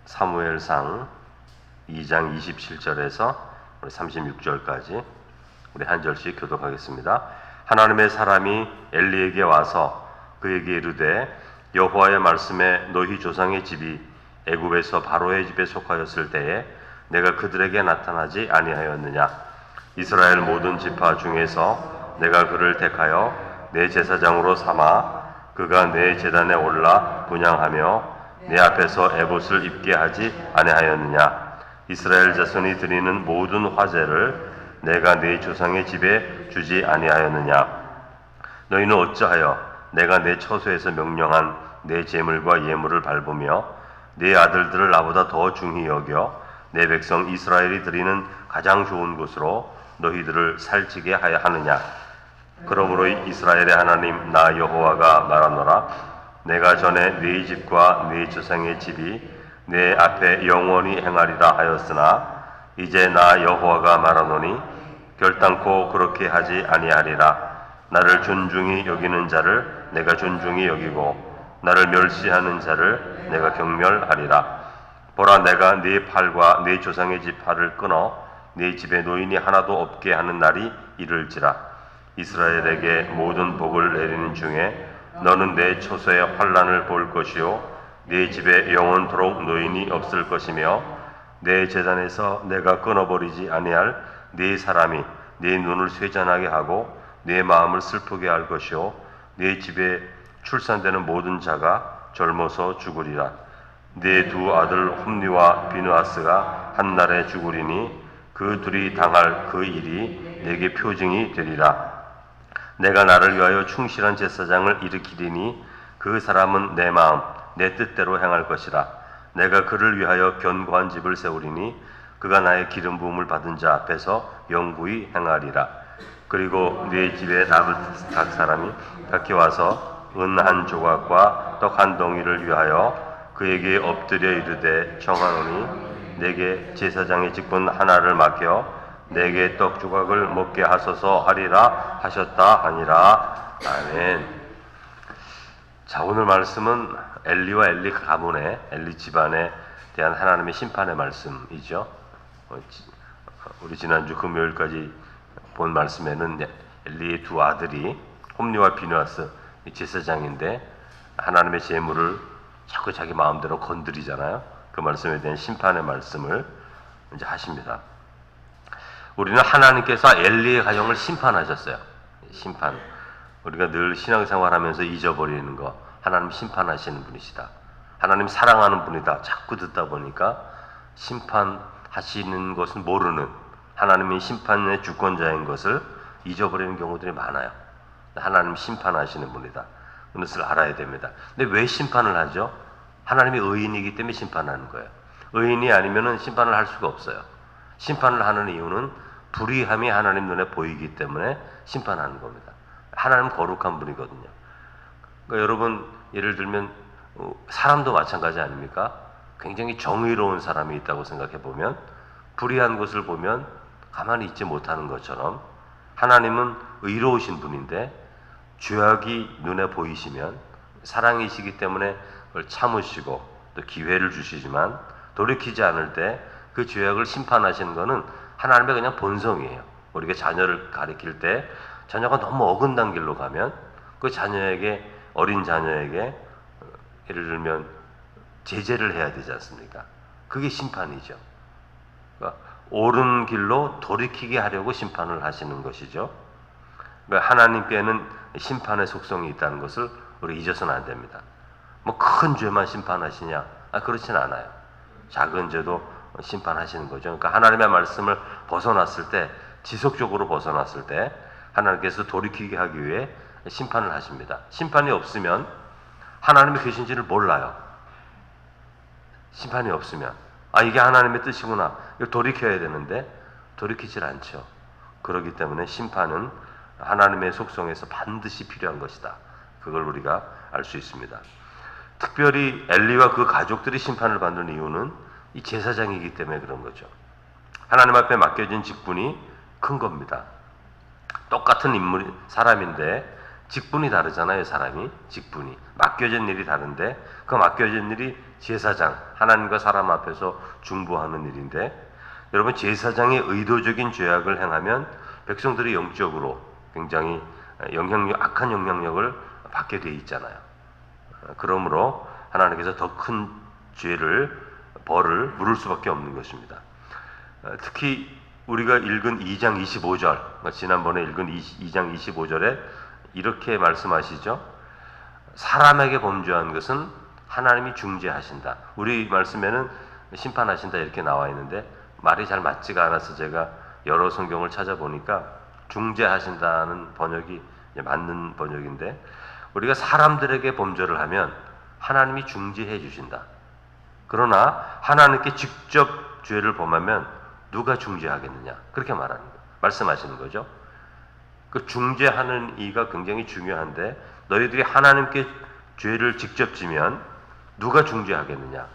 사무엘상 2장 27절에서 36절까지 우리 한 절씩 교독하겠습니다. 하나님의 사람이 엘리에게 와서 그에게 이르되 여호와의 말씀에 너희 조상의 집이 애굽에서 바로의 집에 속하였을 때에 내가 그들에게 나타나지 아니하였느냐? 이스라엘 모든 지파 중에서 내가 그를 택하여 내 제사장으로 삼아 그가 내 제단에 올라 분향하며 내 앞에서 에봇을 입게 하지 아니하였느냐? 이스라엘 자손이 드리는 모든 화제를 내가 네 조상의 집에 주지 아니하였느냐? 너희는 어찌하여 내가 내 처소에서 명령한 내 제물과 예물을 밟으며 내 아들들을 나보다 더 중히 여겨 내 백성 이스라엘이 드리는 가장 좋은 곳으로 너희들을 살찌게 하느냐? 그러므로 이스라엘의 하나님 나 여호와가 말하노라. 내가 전에 네 집과 네 조상의 집이 내 앞에 영원히 행하리라 하였으나 이제 나 여호와가 말하노니 결단코 그렇게 하지 아니하리라. 나를 존중히 여기는 자를 내가 존중히 여기고 나를 멸시하는 자를 내가 경멸하리라. 보라, 내가 네 팔과 네 조상의 집 팔을 끊어 네 집에 노인이 하나도 없게 하는 날이 이를지라. 이스라엘에게 모든 복을 내리는 중에 너는 내 처소의 환난을 볼 것이요 네 집에 영원토록 노인이 없을 것이며 내 제단에서 내가 끊어버리지 아니할 네 사람이 네 눈을 쇠잔하게 하고 네 마음을 슬프게 할 것이요 네 집에 출산되는 모든 자가 젊어서 죽으리라. 네 두 아들 홈리와 비느하스가 한 날에 죽으리니 그 둘이 당할 그 일이 내게 표징이 되리라. 내가 나를 위하여 충실한 제사장을 일으키리니 그 사람은 내 마음 내 뜻대로 행할 것이라. 내가 그를 위하여 견고한 집을 세우리니 그가 나의 기름 부음을 받은 자 앞에서 영구히 행하리라. 그리고 네 집에 남은 각 사람이 각기 와서 은 한 조각과 떡 한 덩이를 위하여 그에게 엎드려 이르되 청하노니 내게 제사장의 직분 하나를 맡겨 내게 떡 조각을 먹게 하소서 하리라 하셨다 하니라. 아멘. 자, 오늘 말씀은 엘리와 엘리 가문의 엘리 집안에 대한 하나님의 심판의 말씀이죠. 우리 지난주 금요일까지 본 말씀에는 엘리의 두 아들이 홈리와 비느하스 제사장인데 하나님의 제물을 자꾸 자기 마음대로 건드리잖아요. 그 말씀에 대한 심판의 말씀을 이제 하십니다. 우리는 하나님께서 엘리의 가정을 심판하셨어요. 심판. 우리가 늘 신앙생활하면서 잊어버리는 거, 하나님 심판하시는 분이시다. 하나님 사랑하는 분이다. 자꾸 듣다 보니까 심판하시는 것은 모르는, 하나님이 심판의 주권자인 것을 잊어버리는 경우들이 많아요. 하나님 심판하시는 분이다. 그것을 알아야 됩니다. 근데 왜 심판을 하죠? 하나님이 의인이기 때문에 심판하는 거예요. 의인이 아니면 심판을 할 수가 없어요. 심판을 하는 이유는 불의함이 하나님 눈에 보이기 때문에 심판하는 겁니다. 하나님은 거룩한 분이거든요. 그러니까 여러분, 예를 들면 사람도 마찬가지 아닙니까? 굉장히 정의로운 사람이 있다고 생각해 보면 불의한 것을 보면 가만히 있지 못하는 것처럼 하나님은 의로우신 분인데 죄악이 눈에 보이시면 사랑이시기 때문에 그걸 참으시고 또 기회를 주시지만 돌이키지 않을 때 그 죄악을 심판하시는 것은 하나님의 그냥 본성이에요. 우리가 자녀를 가리킬 때 자녀가 너무 어긋난 길로 가면 그 자녀에게, 어린 자녀에게 예를 들면 제재를 해야 되지 않습니까? 그게 심판이죠. 그러니까 옳은 길로 돌이키게 하려고 심판을 하시는 것이죠. 그러니까 하나님께는 심판의 속성이 있다는 것을 우리 잊어서는 안 됩니다. 뭐 큰 죄만 심판하시냐? 그렇진 않아요. 작은 죄도 심판하시는 거죠. 그러니까 하나님의 말씀을 벗어났을 때, 지속적으로 벗어났을 때 하나님께서 돌이키게 하기 위해 심판을 하십니다. 심판이 없으면 하나님이 계신지를 몰라요. 심판이 없으면 이게 하나님의 뜻이구나, 이걸 돌이켜야 되는데 돌이키질 않죠. 그렇기 때문에 심판은 하나님의 속성에서 반드시 필요한 것이다. 그걸 우리가 알 수 있습니다. 특별히 엘리와 그 가족들이 심판을 받는 이유는 이 제사장이기 때문에 그런 거죠. 하나님 앞에 맡겨진 직분이 큰 겁니다. 똑같은 인물이, 사람인데 직분이 다르잖아요. 사람이 직분이 맡겨진 일이 다른데 그 맡겨진 일이 제사장, 하나님과 사람 앞에서 중보하는 일인데, 여러분 제사장이 의도적인 죄악을 행하면 백성들이 영적으로 굉장히 악한 영향력을 받게 돼 있잖아요. 그러므로 하나님께서 더 큰 벌을 물을 수밖에 없는 것입니다. 특히 우리가 읽은 2장 25절, 지난번에 읽은 2장 25절에 이렇게 말씀하시죠. 사람에게 범죄한 것은 하나님이 중재하신다. 우리 말씀에는 심판하신다 이렇게 나와 있는데 말이 잘 맞지가 않아서 제가 여러 성경을 찾아보니까 중재하신다는 번역이 맞는 번역인데, 우리가 사람들에게 범죄를 하면 하나님이 중재해 주신다. 그러나 하나님께 직접 죄를 범하면 누가 중재하겠느냐, 그렇게 말씀하시는 거죠. 그 중재하는 이가 굉장히 중요한데, 너희들이 하나님께 죄를 직접 지면 누가 중재하겠느냐,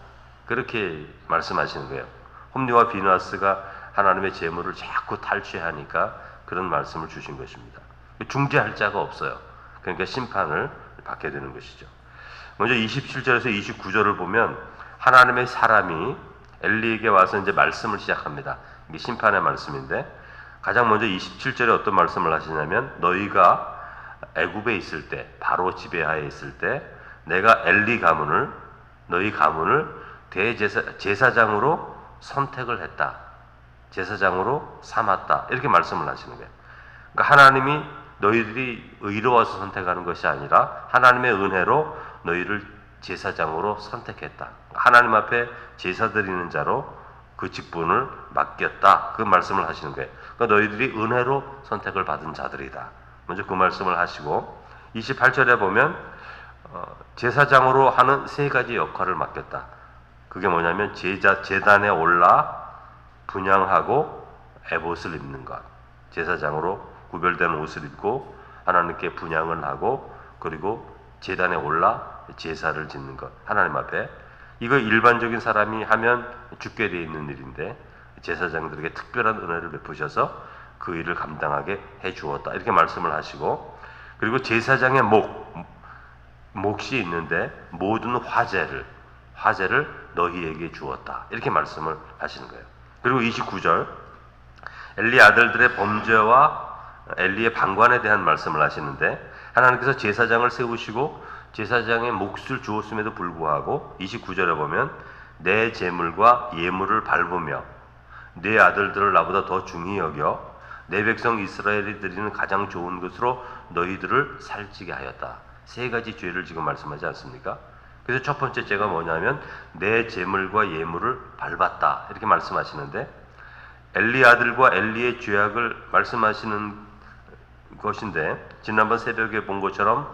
그렇게 말씀하시는 거예요. 홈리와 비누아스가 하나님의 재물을 자꾸 탈취하니까 그런 말씀을 주신 것입니다. 중재할 자가 없어요. 그러니까 심판을 받게 되는 것이죠. 먼저 27절에서 29절을 보면 하나님의 사람이 엘리에게 와서 이제 말씀을 시작합니다. 이게 심판의 말씀인데, 가장 먼저 27절에 어떤 말씀을 하시냐면, 너희가 애굽에 있을 때, 바로 지배하에 있을 때 내가 너희 가문을 제사장으로 선택을 했다. 제사장으로 삼았다. 이렇게 말씀을 하시는 거예요. 그러니까 하나님이 너희들이 의로워서 선택하는 것이 아니라 하나님의 은혜로 너희를 제사장으로 선택했다. 하나님 앞에 제사 드리는 자로 그 직분을 맡겼다. 그 말씀을 하시는 거예요. 그러니까 너희들이 은혜로 선택을 받은 자들이다. 먼저 그 말씀을 하시고, 28절에 보면 제사장으로 하는 세 가지 역할을 맡겼다. 그게 뭐냐면 제단에 올라 분향하고 에봇을 입는 것. 제사장으로 구별된 옷을 입고 하나님께 분향을 하고, 그리고 제단에 올라 제사를 짓는 것, 하나님 앞에. 이거 일반적인 사람이 하면 죽게 되어 있는 일인데 제사장들에게 특별한 은혜를 베푸셔서 그 일을 감당하게 해 주었다. 이렇게 말씀을 하시고, 그리고 제사장의 몫이 있는데 모든 화제를 너희에게 주었다. 이렇게 말씀을 하시는 거예요. 그리고 29절, 엘리 아들들의 범죄와 엘리의 방관에 대한 말씀을 하시는데, 하나님께서 제사장을 세우시고 제사장의 몫을 주었음에도 불구하고 29절에 보면 내 제물과 예물을 밟으며 내 아들들을 나보다 더 중히 여겨 내 백성 이스라엘이 드리는 가장 좋은 것으로 너희들을 살찌게 하였다. 세 가지 죄를 지금 말씀하지 않습니까? 그래서 첫 번째 죄가 뭐냐면 내 제물과 예물을 밟았다. 이렇게 말씀하시는데, 엘리 아들과 엘리의 죄악을 말씀하시는 것인데, 지난번 새벽에 본 것처럼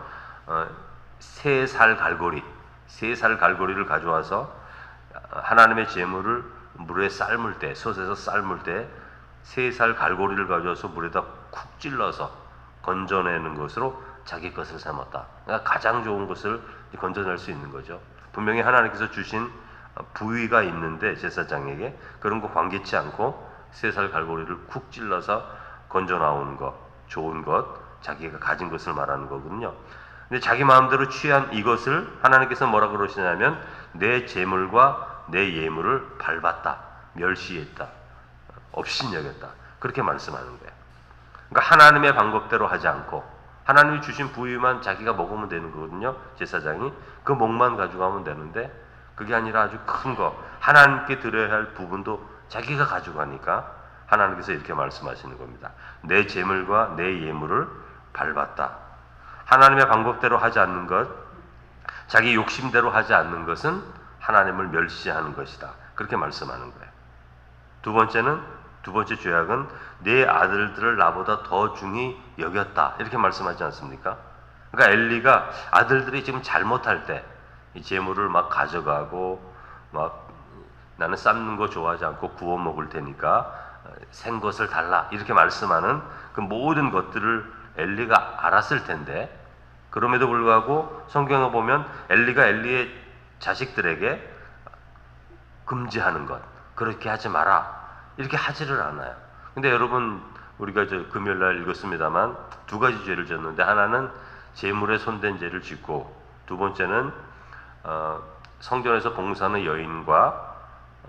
세 살 갈고리를 가져와서 하나님의 제물을 물에 삶을 때, 솥에서 삶을 때 세 살 갈고리를 가져와서 물에다 쿡 찔러서 건져내는 것으로 자기 것을 삼았다. 그러니까 가장 좋은 것을 건져낼 수 있는 거죠. 분명히 하나님께서 주신 부위가 있는데 제사장에게 그런 거 관계치 않고 세 살 갈고리를 쿡 찔러서 건져 나오는 것, 좋은 것, 자기가 가진 것을 말하는 거거든요. 근데 자기 마음대로 취한 이것을 하나님께서 뭐라 그러시냐면 내 재물과 내 예물을 밟았다, 멸시했다, 업신여겼다, 그렇게 말씀하는 거예요. 그러니까 하나님의 방법대로 하지 않고 하나님이 주신 부위만 자기가 먹으면 되는 거거든요. 제사장이 그 몫만 가져가면 되는데 그게 아니라 아주 큰 거, 하나님께 드려야 할 부분도 자기가 가져가니까 하나님께서 이렇게 말씀하시는 겁니다. 내 재물과 내 예물을 밟았다. 하나님의 방법대로 하지 않는 것, 자기 욕심대로 하지 않는 것은 하나님을 멸시하는 것이다. 그렇게 말씀하는 거예요. 두 번째 죄악은 내 아들들을 나보다 더 중히 여겼다. 이렇게 말씀하지 않습니까? 그러니까 엘리가 아들들이 지금 잘못할 때 이 재물을 막 가져가고 막 나는 삶는 거 좋아하지 않고 구워 먹을 테니까 생 것을 달라 이렇게 말씀하는 그 모든 것들을 엘리가 알았을 텐데, 그럼에도 불구하고 성경에 보면 엘리가 엘리의 자식들에게 금지하는 것, 그렇게 하지 마라 이렇게 하지를 않아요. 근데 여러분, 우리가 금요일날 읽었습니다만 두 가지 죄를 졌는데, 하나는 재물에 손댄 죄를 짓고 두 번째는 성전에서 봉사하는 여인과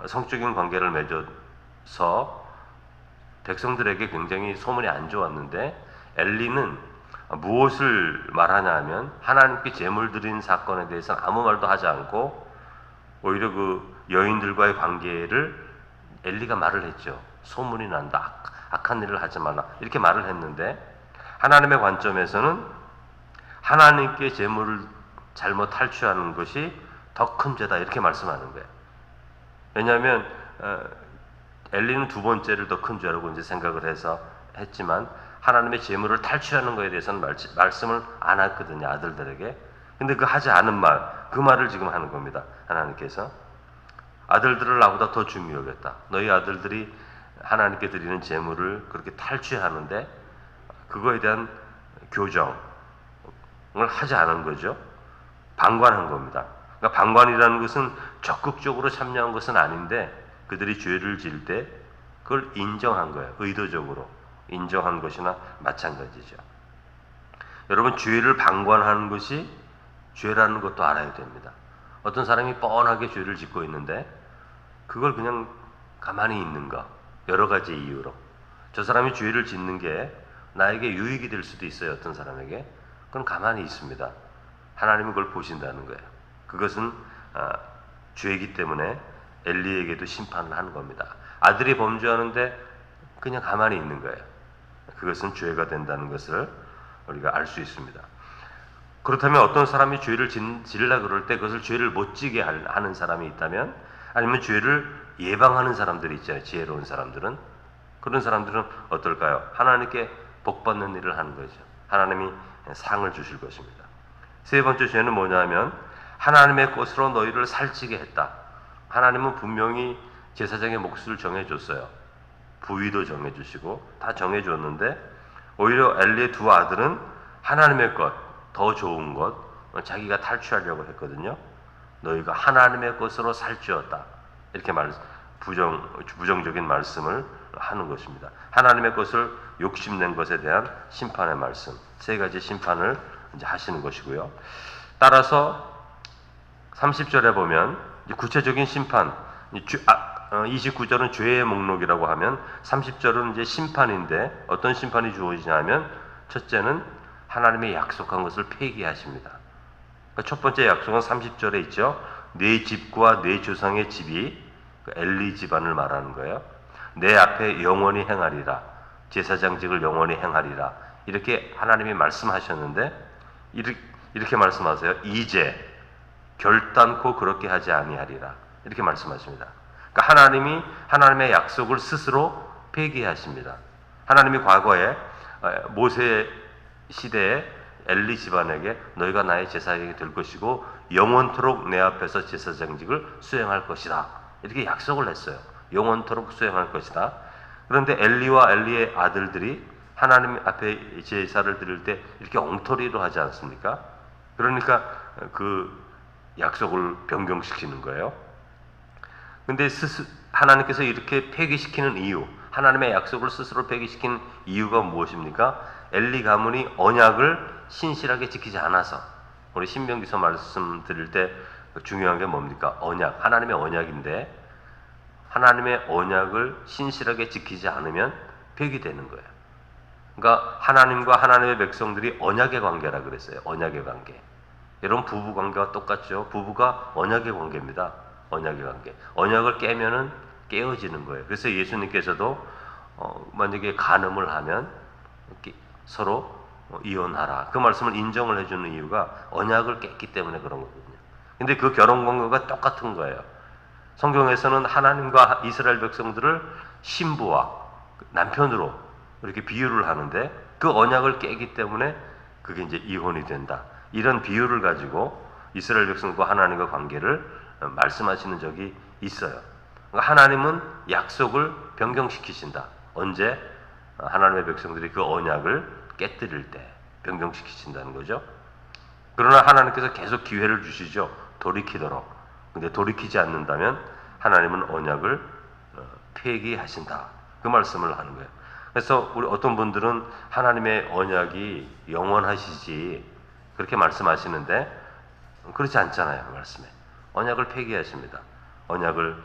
성적인 관계를 맺어서 백성들에게 굉장히 소문이 안 좋았는데, 엘리는 무엇을 말하냐 하면 하나님께 제물 드린 사건에 대해서는 아무 말도 하지 않고 오히려 그 여인들과의 관계를 엘리가 말을 했죠. 소문이 난다, 악한 일을 하지 말라, 이렇게 말을 했는데, 하나님의 관점에서는 하나님께 제물을 잘못 탈취하는 것이 더 큰 죄다, 이렇게 말씀하는 거예요. 왜냐하면 엘리는 두 번째를 더 큰 죄라고 이제 생각을 해서 했지만, 하나님의 제물을 탈취하는 것에 대해서는 말씀을 안 했거든요, 아들들에게. 근데 그 하지 않은 말, 그 말을 지금 하는 겁니다. 하나님께서 아들들을 나보다 더 중요히 여겼다. 너희 아들들이 하나님께 드리는 제물을 그렇게 탈취하는데 그거에 대한 교정을 하지 않은 거죠. 방관한 겁니다. 그러니까 방관이라는 것은 적극적으로 참여한 것은 아닌데, 그들이 죄를 지을 때 그걸 인정한 거예요. 의도적으로 인정한 것이나 마찬가지죠. 여러분, 죄를 방관하는 것이 죄라는 것도 알아야 됩니다. 어떤 사람이 뻔하게 죄를 짓고 있는데 그걸 그냥 가만히 있는가, 여러 가지 이유로 저 사람이 죄를 짓는 게 나에게 유익이 될 수도 있어요. 어떤 사람에게. 그건 가만히 있습니다. 하나님은 그걸 보신다는 거예요. 그것은 죄이기 때문에 엘리에게도 심판을 하는 겁니다. 아들이 범죄하는데 그냥 가만히 있는 거예요. 그것은 죄가 된다는 것을 우리가 알 수 있습니다. 그렇다면 어떤 사람이 죄를 지으려고 그럴 때 그것을 죄를 못 지게 하는 사람이 있다면, 아니면 죄를 예방하는 사람들이 있잖아요. 지혜로운 사람들은. 그런 사람들은 어떨까요? 하나님께 복받는 일을 하는 거죠. 하나님이 상을 주실 것입니다. 세 번째 죄는 뭐냐면 하나님의 것으로 너희를 살찌게 했다. 하나님은 분명히 제사장의 몫을 정해줬어요. 부위도 정해주시고 다 정해줬는데, 오히려 엘리의 두 아들은 하나님의 것, 더 좋은 것, 자기가 탈취하려고 했거든요. 너희가 하나님의 것으로 살찌었다, 이렇게 부정적인 말씀을 하는 것입니다. 하나님의 것을 욕심낸 것에 대한 심판의 말씀, 세 가지 심판을 이제 하시는 것이고요. 따라서 30절에 보면 구체적인 심판, 29절은 죄의 목록이라고 하면 30절은 이제 심판인데, 어떤 심판이 주어지냐면 첫째는 하나님의 약속한 것을 폐기하십니다. 그러니까 첫 번째 약속은 30절에 있죠. 내 집과 내 조상의 집이, 엘리 집안을 말하는 거예요. 내 앞에 영원히 행하리라. 제사장직을 영원히 행하리라. 이렇게 하나님이 말씀하셨는데, 이렇게 말씀하세요. 이제 결단코 그렇게 하지 아니하리라. 이렇게 말씀하십니다. 그러니까 하나님이 하나님의 약속을 스스로 폐기하십니다. 하나님이 과거에 모세 시대에 엘리 집안에게 너희가 나의 제사장이 될 것이고 영원토록 내 앞에서 제사장직을 수행할 것이다, 이렇게 약속을 했어요. 영원토록 수행할 것이다. 그런데 엘리와 엘리의 아들들이 하나님 앞에 제사를 드릴 때 이렇게 엉터리로 하지 않습니까? 그러니까 그 약속을 변경시키는 거예요. 근데 하나님께서 이렇게 폐기시키는 이유, 하나님의 약속을 스스로 폐기시키는 이유가 무엇입니까? 엘리 가문이 언약을 신실하게 지키지 않아서. 우리 신명기서 말씀드릴 때 중요한 게 뭡니까? 언약, 하나님의 언약인데 하나님의 언약을 신실하게 지키지 않으면 폐기되는 거예요. 그러니까 하나님과 하나님의 백성들이 언약의 관계라 그랬어요. 언약의 관계. 여러분, 부부 관계와 똑같죠? 부부가 언약의 관계입니다. 언약의 관계. 언약을 깨면은 깨어지는 거예요. 그래서 예수님께서도 만약에 간음을 하면 서로 이혼하라, 그 말씀을 인정을 해주는 이유가 언약을 깼기 때문에 그런 거거든요. 근데 그 결혼 관계가 똑같은 거예요. 성경에서는 하나님과 이스라엘 백성들을 신부와 남편으로 이렇게 비유를 하는데, 그 언약을 깨기 때문에 그게 이제 이혼이 된다, 이런 비유를 가지고 이스라엘 백성과 하나님과 관계를 말씀하시는 적이 있어요. 그러니까 하나님은 약속을 변경시키신다. 언제? 하나님의 백성들이 그 언약을 깨뜨릴 때 변경시키신다는 거죠. 그러나 하나님께서 계속 기회를 주시죠. 돌이키도록. 근데 돌이키지 않는다면 하나님은 언약을 폐기하신다, 그 말씀을 하는 거예요. 그래서 우리 어떤 분들은 하나님의 언약이 영원하시지 그렇게 말씀하시는데 그렇지 않잖아요. 그 말씀에 언약을 폐기하십니다. 언약을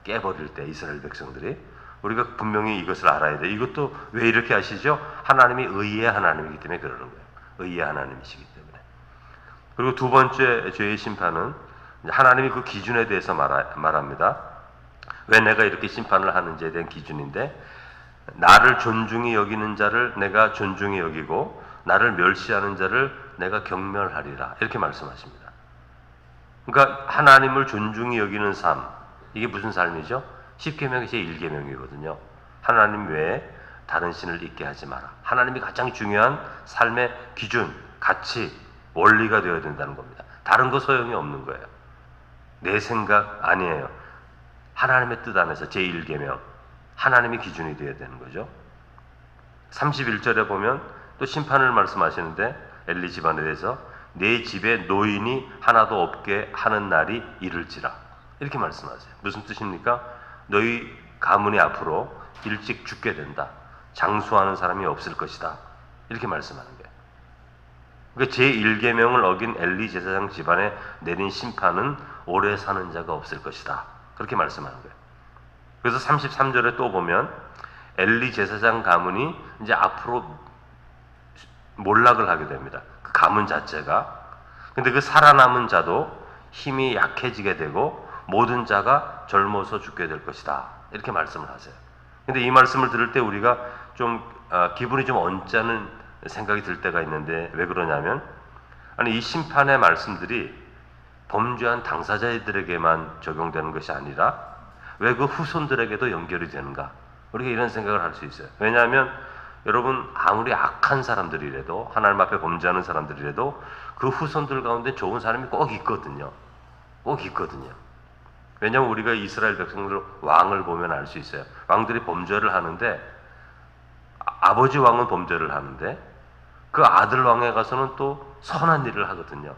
깨버릴 때 이스라엘 백성들이 우리가 분명히 이것을 알아야 돼. 이것도 왜 이렇게 하시죠? 하나님이 의의 하나님이기 때문에 그러는 거예요. 의의 하나님이시기 때문에. 그리고 두 번째 죄의 심판은 하나님이 그 기준에 대해서 말합니다. 왜 내가 이렇게 심판을 하는지에 대한 기준인데, 나를 존중히 여기는 자를 내가 존중히 여기고 나를 멸시하는 자를 내가 경멸하리라, 이렇게 말씀하십니다. 그러니까 하나님을 존중히 여기는 삶, 이게 무슨 삶이죠? 십계명의 제1계명이거든요. 하나님 외에 다른 신을 있게 하지 마라. 하나님이 가장 중요한 삶의 기준, 가치, 원리가 되어야 된다는 겁니다. 다른 거 소용이 없는 거예요. 내 생각 아니에요. 하나님의 뜻 안에서 제1계명, 하나님이 기준이 되어야 되는 거죠. 31절에 보면 또 심판을 말씀하시는데, 엘리 집안에 대해서 내 집에 노인이 하나도 없게 하는 날이 이를지라, 이렇게 말씀하세요. 무슨 뜻입니까? 너희 가문이 앞으로 일찍 죽게 된다. 장수하는 사람이 없을 것이다. 이렇게 말씀하는 거예요. 그러니까 제1계명을 어긴 엘리 제사장 집안에 내린 심판은 오래 사는 자가 없을 것이다. 그렇게 말씀하는 거예요. 그래서 33절에 또 보면 엘리 제사장 가문이 이제 앞으로 몰락을 하게 됩니다. 그 가문 자체가. 근데 그 살아남은 자도 힘이 약해지게 되고 모든 자가 젊어서 죽게 될 것이다. 이렇게 말씀을 하세요. 근데 이 말씀을 들을 때 우리가 좀 기분이 좀 언짢은 생각이 들 때가 있는데, 왜 그러냐면, 아니 이 심판의 말씀들이 범죄한 당사자들에게만 적용되는 것이 아니라 왜 그 후손들에게도 연결이 되는가? 우리가 이런 생각을 할 수 있어요. 왜냐하면 여러분, 아무리 악한 사람들이라도, 하나님 앞에 범죄하는 사람들이라도 그 후손들 가운데 좋은 사람이 꼭 있거든요. 꼭 있거든요. 왜냐하면 우리가 이스라엘 백성들 왕을 보면 알 수 있어요. 왕들이 범죄를 하는데, 아버지 왕은 범죄를 하는데 그 아들 왕에 가서는 또 선한 일을 하거든요.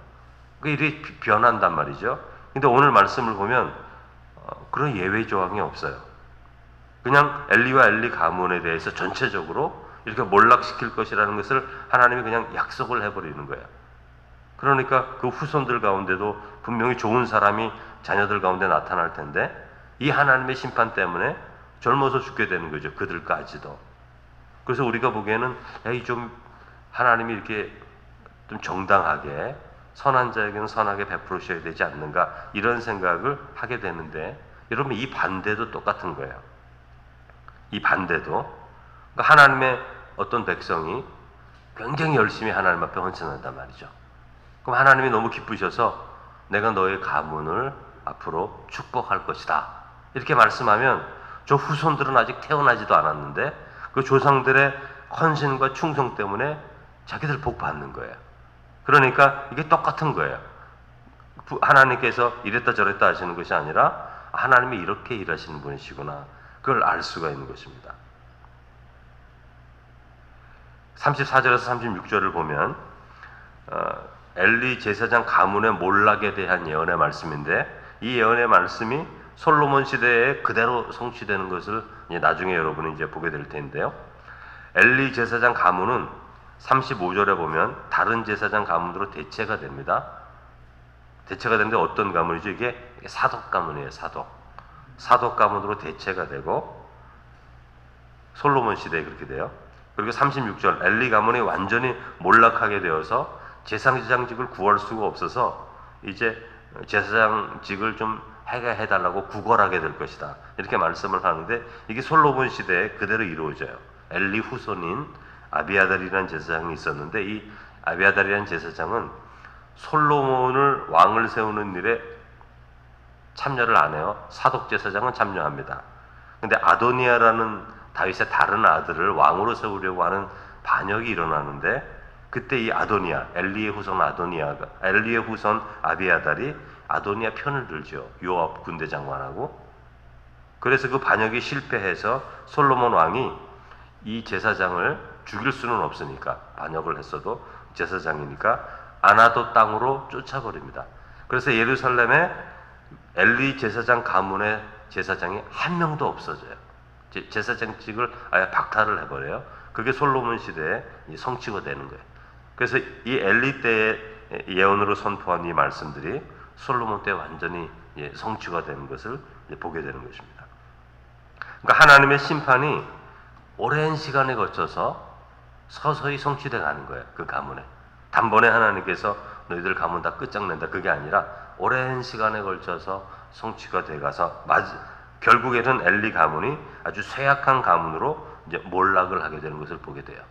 그 일이 변한단 말이죠. 근데 오늘 말씀을 보면 그런 예외 조항이 없어요. 그냥 엘리와 엘리 가문에 대해서 전체적으로 이렇게 몰락시킬 것이라는 것을 하나님이 그냥 약속을 해버리는 거예요. 그러니까 그 후손들 가운데도 분명히 좋은 사람이 자녀들 가운데 나타날 텐데, 이 하나님의 심판 때문에 젊어서 죽게 되는 거죠. 그들까지도. 그래서 우리가 보기에는 좀 하나님이 이렇게 좀 정당하게 선한 자에게는 선하게 베풀으셔야 되지 않는가, 이런 생각을 하게 되는데, 여러분 이 반대도 똑같은 거예요. 이 반대도, 그러니까 하나님의 어떤 백성이 굉장히 열심히 하나님 앞에 헌신한단 말이죠. 그럼 하나님이 너무 기쁘셔서 내가 너의 가문을 앞으로 축복할 것이다, 이렇게 말씀하면 저 후손들은 아직 태어나지도 않았는데 그 조상들의 헌신과 충성 때문에 자기들 복 받는 거예요. 그러니까 이게 똑같은 거예요. 하나님께서 이랬다 저랬다 하시는 것이 아니라 하나님이 이렇게 일하시는 분이시구나, 그걸 알 수가 있는 것입니다. 34절에서 36절을 보면 엘리 제사장 가문의 몰락에 대한 예언의 말씀인데, 이 예언의 말씀이 솔로몬 시대에 그대로 성취되는 것을 이제 나중에 여러분이 이제 보게 될 텐데요. 엘리 제사장 가문은 35절에 보면 다른 제사장 가문으로 대체가 됩니다. 대체가 되는데 어떤 가문이죠? 이게 사독 가문이에요. 사독 가문으로 대체가 되고 솔로몬 시대에 그렇게 돼요. 그리고 36절 엘리 가문이 완전히 몰락하게 되어서 제사장직을 구할 수가 없어서 이제 제사장직을 좀 해달라고 구걸하게 될 것이다, 이렇게 말씀을 하는데, 이게 솔로몬 시대에 그대로 이루어져요. 엘리 후손인 아비아달이라는 제사장이 있었는데, 이 아비아달이라는 제사장은 솔로몬을 왕을 세우는 일에 참여를 안 해요. 사독 제사장은 참여합니다. 근데 아도니아라는 다윗의 다른 아들을 왕으로 세우려고 하는 반역이 일어나는데, 그때 이 아도니아, 엘리의 후손 아비아달이 아도니아 편을 들죠. 요압 군대 장관하고. 그래서 그 반역이 실패해서 솔로몬 왕이 이 제사장을 죽일 수는 없으니까, 반역을 했어도 제사장이니까 아나도 땅으로 쫓아버립니다. 그래서 예루살렘에 엘리 제사장 가문의 제사장이 한 명도 없어져요. 제사장직을 아예 박탈을 해버려요. 그게 솔로몬 시대에 성취가 되는 거예요. 그래서 이 엘리 때의 예언으로 선포한 이 말씀들이 솔로몬 때 완전히 성취가 되는 것을 보게 되는 것입니다. 그러니까 하나님의 심판이 오랜 시간에 거쳐서 서서히 성취돼 가는 거예요. 그 가문에. 단번에 하나님께서 너희들 가문 다 끝장낸다. 그게 아니라 오랜 시간에 걸쳐서 성취가 돼 가서 결국에는 엘리 가문이 아주 쇠약한 가문으로 이제 몰락을 하게 되는 것을 보게 돼요.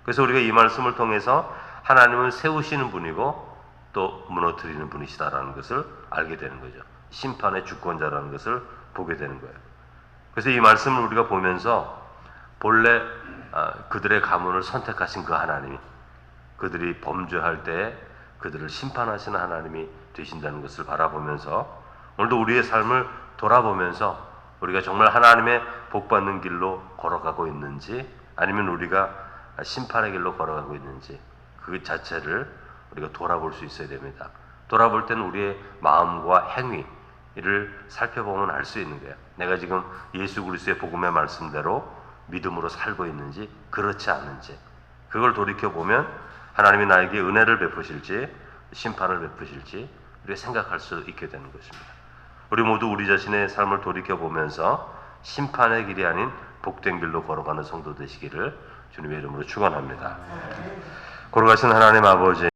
그래서 우리가 이 말씀을 통해서 하나님은 세우시는 분이고 또 무너뜨리는 분이시다라는 것을 알게 되는 거죠. 심판의 주권자라는 것을 보게 되는 거예요. 그래서 이 말씀을 우리가 보면서 본래 그들의 가문을 선택하신 그 하나님이 그들이 범죄할 때 그들을 심판하시는 하나님이 되신다는 것을 바라보면서 오늘도 우리의 삶을 돌아보면서 우리가 정말 하나님의 복받는 길로 걸어가고 있는지 아니면 우리가 심판의 길로 걸어가고 있는지 그 자체를 우리가 돌아볼 수 있어야 됩니다. 돌아볼 때는 우리의 마음과 행위를 살펴보면 알 수 있는 거예요. 내가 지금 예수 그리스도의 복음의 말씀대로 믿음으로 살고 있는지 그렇지 않은지 그걸 돌이켜보면 하나님이 나에게 은혜를 베푸실지 심판을 베푸실지 우리가 생각할 수 있게 되는 것입니다. 우리 모두 우리 자신의 삶을 돌이켜보면서 심판의 길이 아닌 복된 길로 걸어가는 성도 되시기를 주님의 이름으로 축원합니다. 걸어가신 하나님 아버지,